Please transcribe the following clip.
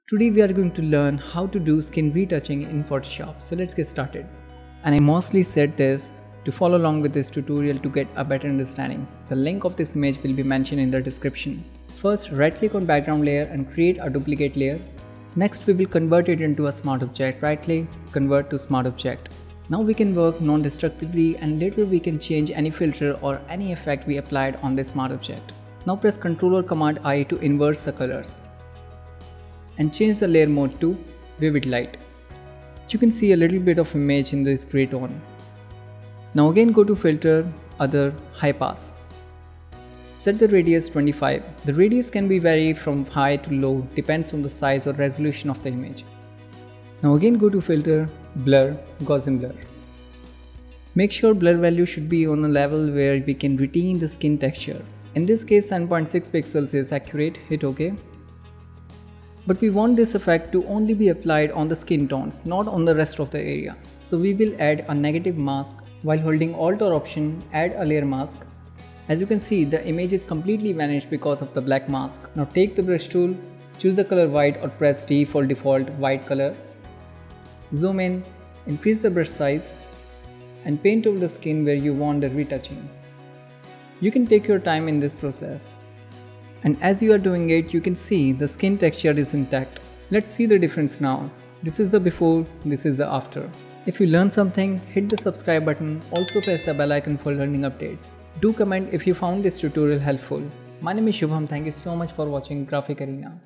Today we are going to learn how to do skin retouching in Photoshop. So let's get started. And I mostly said this to follow along with this tutorial to get a better understanding. The link of this image will be mentioned in the description. First, right click on background layer and create a duplicate layer. Next we will convert it into a smart object. Right click, convert to smart object. Now we can work non-destructively and later we can change any filter or any effect we applied on this smart object. Now press Ctrl or Command I to inverse the colors and change the layer mode to vivid light. You can see a little bit of image in this gray tone. Now again go to filter, other, high pass. Set the radius 25. The radius can be vary from high to low, depends on the size or resolution of the image. Now again go to filter, blur, Gaussian blur. Make sure blur value should be on a level where we can retain the skin texture. In this case 7.6 pixels is accurate, hit OK. But we want this effect to only be applied on the skin tones, not on the rest of the area. So we will add a negative mask. While holding Alt or Option, add a layer mask. As you can see, the image is completely vanished because of the black mask. Now take the brush tool, choose the color white or press D for default white color. Zoom in, increase the brush size and paint over the skin where you want the retouching. You can take your time in this process. And as you are doing it, you can see the skin texture is intact. Let's see the difference now. This is the before, this is the after. If you learned something, hit the subscribe button. Also press the bell icon for learning updates. Do comment if you found this tutorial helpful. My name is Shubham. Thank you so much for watching Graphic Arena.